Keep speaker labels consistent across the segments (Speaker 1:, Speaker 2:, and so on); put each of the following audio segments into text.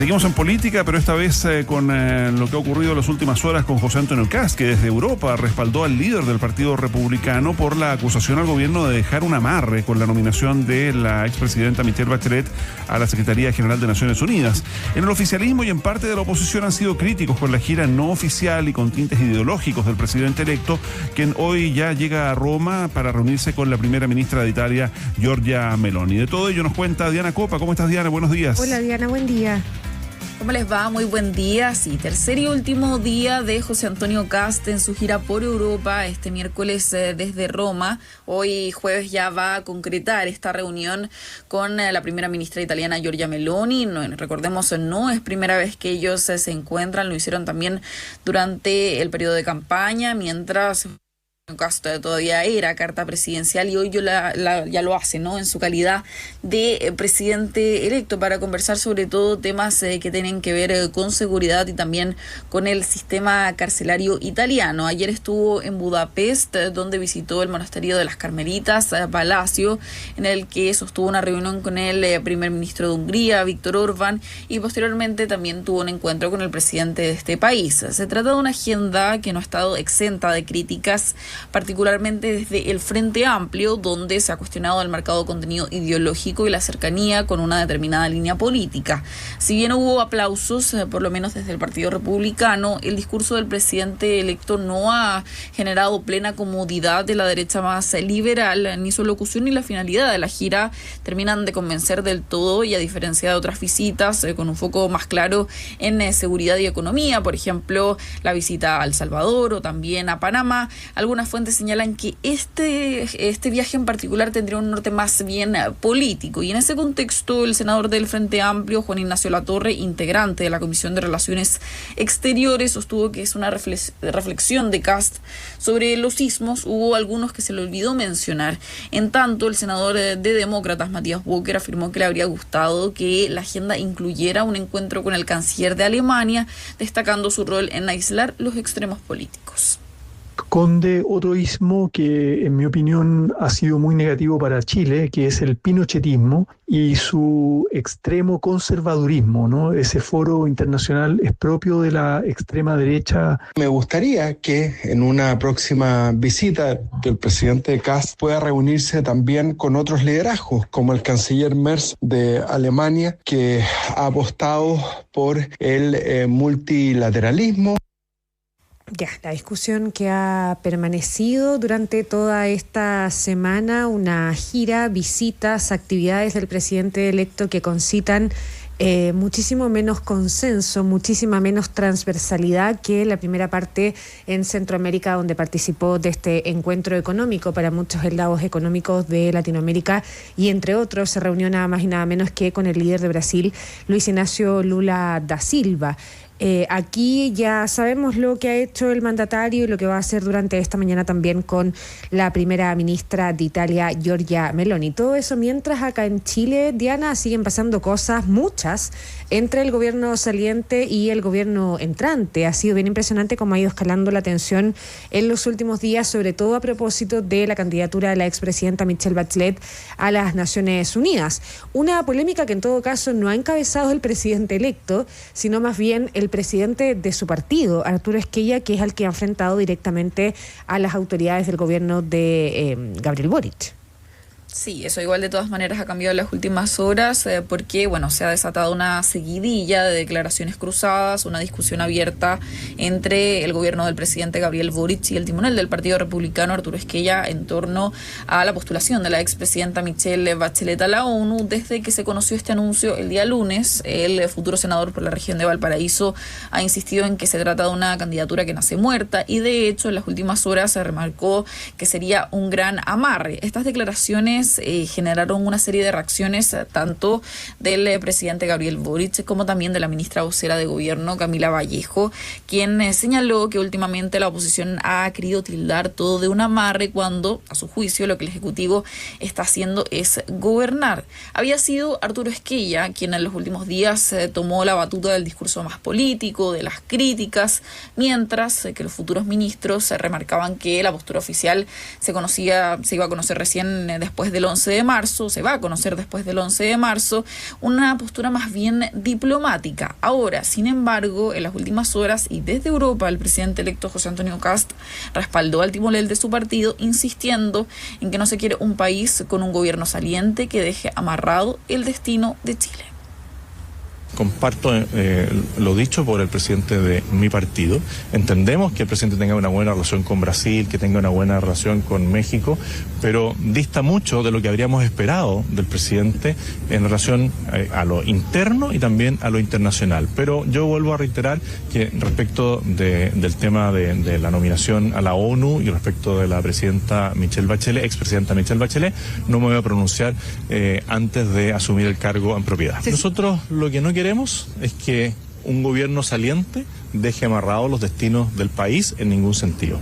Speaker 1: Seguimos en política, pero esta vez con lo que ha ocurrido en las últimas horas con José Antonio Kast, que desde Europa respaldó al líder del Partido Republicano por la acusación al gobierno de dejar un amarre con la nominación de la expresidenta Michelle Bachelet a la Secretaría General de Naciones Unidas. En el oficialismo y en parte de la oposición han sido críticos con la gira no oficial y con tintes ideológicos del presidente electo, quien hoy ya llega a Roma para reunirse con la primera ministra de Italia, Giorgia Meloni. De todo ello nos cuenta Diana Copa. ¿Cómo estás, Diana? Buenos días.
Speaker 2: Hola, Diana, buen día.
Speaker 3: ¿Cómo les va? Muy buen día. Sí, tercer y último día de José Antonio Kast en su gira por Europa, este miércoles desde Roma. Hoy jueves ya va a concretar esta reunión con la primera ministra italiana Giorgia Meloni. Recordemos, no es primera vez que ellos se encuentran, lo hicieron también durante el periodo de campaña, mientras Kast todavía era carta presidencial, y hoy ya lo hace, ¿no?, en su calidad de presidente electo, para conversar sobre todo temas que tienen que ver con seguridad y también con el sistema carcelario italiano. Ayer estuvo en Budapest, donde visitó el monasterio de las Carmelitas, Palacio, en el que sostuvo una reunión con el primer ministro de Hungría, Viktor Orbán, y posteriormente también tuvo un encuentro con el presidente de este país. Se trata de una agenda que no ha estado exenta de críticas, particularmente desde el Frente Amplio, donde se ha cuestionado el marcado contenido ideológico y la cercanía con una determinada línea política. Si bien hubo aplausos, por lo menos desde el Partido Republicano, el discurso del presidente electo no ha generado plena comodidad de la derecha más liberal. Ni su locución ni la finalidad de la gira terminan de convencer del todo, y a diferencia de otras visitas con un foco más claro en seguridad y economía, por ejemplo, la visita a El Salvador o también a Panamá, algunas fuentes señalan que este viaje en particular tendría un norte más bien político, y en ese contexto el senador del Frente Amplio, Juan Ignacio Latorre, integrante de la Comisión de Relaciones Exteriores, sostuvo que es una reflexión de Kast sobre los sismos. Hubo algunos que se le olvidó mencionar. En tanto, el senador de Demócratas, Matías Walker, afirmó que le habría gustado que la agenda incluyera un encuentro con el canciller de Alemania, destacando su rol en aislar los extremos políticos.
Speaker 4: Esconde otro ismo que, en mi opinión, ha sido muy negativo para Chile, que es el pinochetismo y su extremo conservadurismo, ¿no? Ese foro internacional es propio de la extrema derecha.
Speaker 5: Me gustaría que en una próxima visita del presidente Kast pueda reunirse también con otros liderazgos, como el canciller Merz de Alemania, que ha apostado por el multilateralismo.
Speaker 2: Ya, la discusión que ha permanecido durante toda esta semana, una gira, visitas, actividades del presidente electo que concitan muchísimo menos consenso, muchísima menos transversalidad que la primera parte en Centroamérica, donde participó de este encuentro económico para muchos lados económicos de Latinoamérica, y entre otros se reunió nada más y nada menos que con el líder de Brasil, Luis Inácio Lula da Silva. Aquí ya sabemos lo que ha hecho el mandatario y lo que va a hacer durante esta mañana también con la primera ministra de Italia, Giorgia Meloni. Todo eso mientras acá en Chile, Diana, siguen pasando cosas, muchas, entre el gobierno saliente y el gobierno entrante. Ha sido bien impresionante cómo ha ido escalando la tensión en los últimos días, sobre todo a propósito de la candidatura de la expresidenta Michelle Bachelet a las Naciones Unidas. Una polémica que en todo caso no ha encabezado el presidente electo, sino más bien el presidente de su partido, Arturo Esquella, que es el que ha enfrentado directamente a las autoridades del gobierno de Gabriel Boric.
Speaker 3: Sí, eso igual de todas maneras ha cambiado en las últimas horas porque, se ha desatado una seguidilla de declaraciones cruzadas, una discusión abierta entre el gobierno del presidente Gabriel Boric y el timonel del Partido Republicano, Arturo Esquella, en torno a la postulación de la expresidenta Michelle Bachelet a la ONU. Desde que se conoció este anuncio el día lunes, el futuro senador por la región de Valparaíso ha insistido en que se trata de una candidatura que nace muerta, y de hecho en las últimas horas se remarcó que sería un gran amarre. Estas declaraciones generaron una serie de reacciones tanto del presidente Gabriel Boric como también de la ministra vocera de gobierno, Camila Vallejo, quien señaló que últimamente la oposición ha querido tildar todo de un amarre cuando, a su juicio, lo que el Ejecutivo está haciendo es gobernar. Había sido Arturo Esquella quien en los últimos días tomó la batuta del discurso más político, de las críticas, mientras que los futuros ministros remarcaban que la postura oficial se iba a conocer recién después después del 11 de marzo, se va a conocer después del 11 de marzo, una postura más bien diplomática. Ahora, sin embargo, en las últimas horas y desde Europa, el presidente electo José Antonio Kast respaldó al timonel de su partido, insistiendo en que no se quiere un país con un gobierno saliente que deje amarrado el destino de Chile.
Speaker 6: Comparto lo dicho por el presidente de mi partido. Entendemos que el presidente tenga una buena relación con Brasil, que tenga una buena relación con México, pero dista mucho de lo que habríamos esperado del presidente en relación a lo interno y también a lo internacional. Pero yo vuelvo a reiterar que respecto del tema de la nominación a la ONU y respecto de la presidenta Michelle Bachelet, expresidenta Michelle Bachelet, no me voy a pronunciar antes de asumir el cargo en propiedad. Nosotros lo que no queremos es que un gobierno saliente deje amarrados los destinos del país en ningún sentido.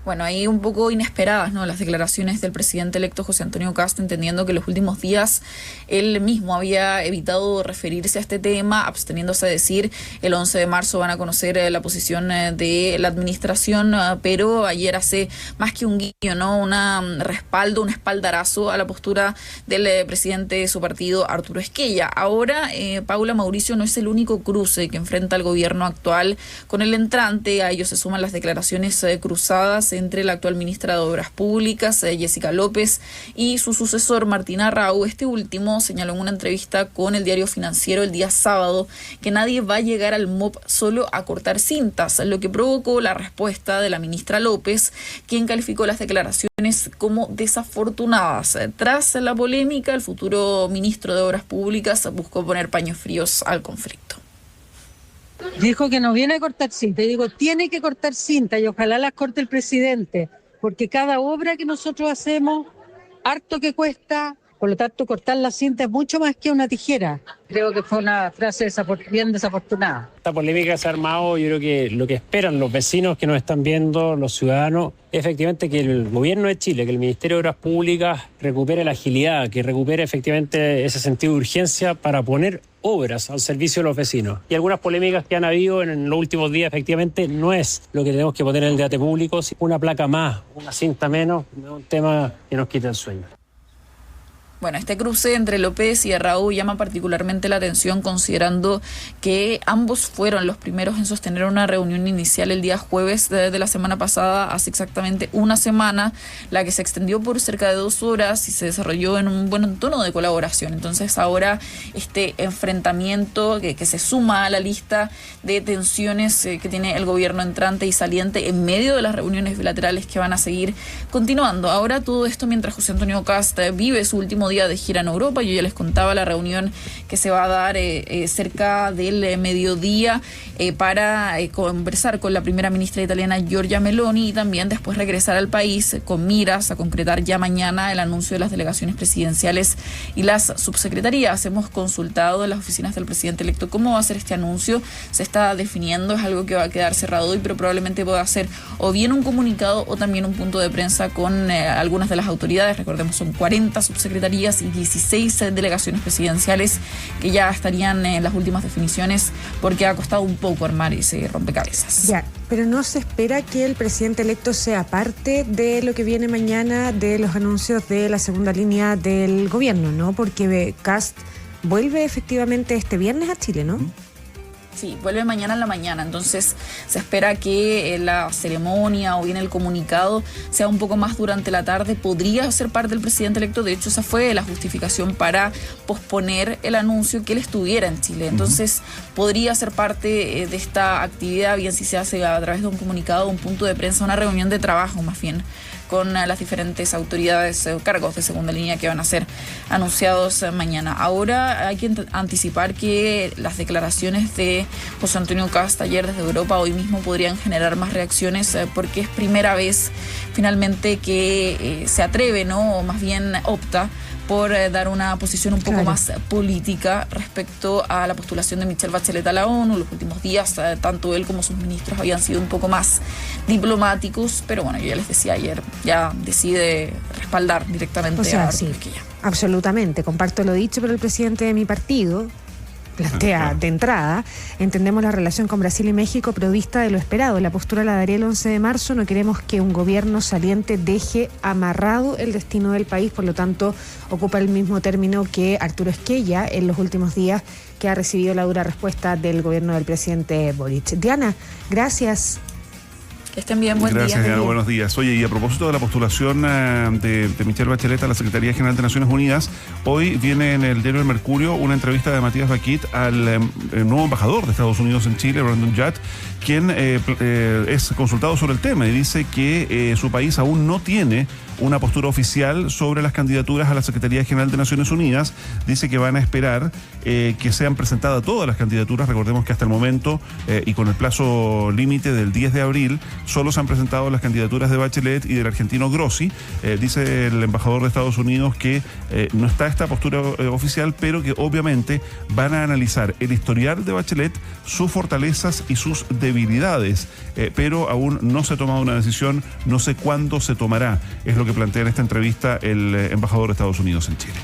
Speaker 3: Bueno, ahí un poco inesperadas, ¿no?, las declaraciones del presidente electo José Antonio Kast, entendiendo que en los últimos días él mismo había evitado referirse a este tema, absteniéndose a decir el 11 de marzo van a conocer la posición de la administración, pero ayer hace más que un guiño, ¿no?, un espaldarazo a la postura del presidente de su partido, Arturo Esquella. Ahora, Paula, Mauricio, no es el único cruce que enfrenta el gobierno actual con el entrante. A ellos se suman las declaraciones cruzadas entre la actual ministra de Obras Públicas, Jessica López, y su sucesor, Martín Arrau. Este último señaló en una entrevista con el Diario Financiero el día sábado que nadie va a llegar al MOP solo a cortar cintas, lo que provocó la respuesta de la ministra López, quien calificó las declaraciones como desafortunadas. Tras la polémica, el futuro ministro de Obras Públicas buscó poner paños fríos al conflicto.
Speaker 7: Dijo que no viene a cortar cinta. Y digo, tiene que cortar cinta y ojalá las corte el presidente, porque cada obra que nosotros hacemos, harto que cuesta, por lo tanto cortar la cinta es mucho más que una tijera. Creo que fue una frase bien desafortunada.
Speaker 8: Esta polémica se ha armado, yo creo que lo que esperan los vecinos que nos están viendo, los ciudadanos, es efectivamente que el gobierno de Chile, que el Ministerio de Obras Públicas recupere la agilidad, que recupere efectivamente ese sentido de urgencia para poner obras al servicio de los vecinos. Y algunas polémicas que han habido en los últimos días, efectivamente, no es lo que tenemos que poner en el debate público, sino una placa más, una cinta menos, no es un tema que nos quite el sueño.
Speaker 3: Bueno, este cruce entre López y Arrau llama particularmente la atención, considerando que ambos fueron los primeros en sostener una reunión inicial el día jueves de la semana pasada, hace exactamente una semana, la que se extendió por cerca de 2 horas y se desarrolló en un buen tono de colaboración. Entonces ahora este enfrentamiento que se suma a la lista de tensiones que tiene el gobierno entrante y saliente en medio de las reuniones bilaterales que van a seguir continuando. Ahora todo esto mientras José Antonio Kast vive su último día de gira en Europa. Yo ya les contaba la reunión que se va a dar cerca del mediodía para conversar con la primera ministra italiana Giorgia Meloni y también después regresar al país con miras a concretar ya mañana el anuncio de las delegaciones presidenciales y las subsecretarías. Hemos consultado en las oficinas del presidente electo cómo va a ser este anuncio. Se está definiendo, es algo que va a quedar cerrado hoy, pero probablemente pueda ser o bien un comunicado o también un punto de prensa con algunas de las autoridades. Recordemos, son 40 subsecretarías y 16 delegaciones presidenciales que ya estarían en las últimas definiciones porque ha costado un poco armar ese rompecabezas.
Speaker 2: Ya, pero no se espera que el presidente electo sea parte de lo que viene mañana de los anuncios de la segunda línea del gobierno, ¿no? Porque Kast vuelve efectivamente este viernes a Chile, ¿no?
Speaker 3: Sí, vuelve mañana en la mañana, entonces se espera que la ceremonia o bien el comunicado sea un poco más durante la tarde. Podría ser parte del presidente electo, de hecho esa fue la justificación para posponer el anuncio, que él estuviera en Chile. Entonces podría ser parte de esta actividad, bien si se hace a través de un comunicado, un punto de prensa, una reunión de trabajo más bien, con las diferentes autoridades o cargos de segunda línea que van a ser anunciados mañana. Ahora hay que anticipar que las declaraciones de José Antonio Kast ayer desde Europa, hoy mismo podrían generar más reacciones porque es primera vez finalmente que se atreve, ¿no? O más bien opta por dar una posición un poco más política respecto a la postulación de Michelle Bachelet a la ONU. Los últimos días, tanto él como sus ministros habían sido un poco más diplomáticos, pero bueno, yo ya les decía ayer, ya decide respaldar directamente a Arturo Esquella.
Speaker 2: Absolutamente, comparto lo dicho por el presidente de mi partido. plantea de entrada. Entendemos la relación con Brasil y México, pero dista de lo esperado. La postura la daría el 11 de marzo. No queremos que un gobierno saliente deje amarrado el destino del país. Por lo tanto, ocupa el mismo término que Arturo Esquella en los últimos días, que ha recibido la dura respuesta del gobierno del presidente Boric. Diana, gracias.
Speaker 3: Que estén bien, buen día.
Speaker 1: Gracias, Diana, buenos días. Oye, y a propósito de la postulación de Michelle Bachelet a la Secretaría General de Naciones Unidas, hoy viene en el diario El Mercurio una entrevista de Matías Baquit al nuevo embajador de Estados Unidos en Chile, Brandon Judd, quien es consultado sobre el tema y dice que su país aún no tiene una postura oficial sobre las candidaturas a la Secretaría General de Naciones Unidas. Dice que van a esperar que sean presentadas todas las candidaturas. Recordemos que hasta el momento y con el plazo límite del 10 de abril solo se han presentado las candidaturas de Bachelet y del argentino Grossi. Dice el embajador de Estados Unidos que no está esta postura oficial, pero que obviamente van a analizar el historial de Bachelet, sus fortalezas y sus debilidades, pero aún no se ha tomado una decisión, no sé cuándo se tomará. Es lo que plantea en esta entrevista el embajador de Estados Unidos en Chile.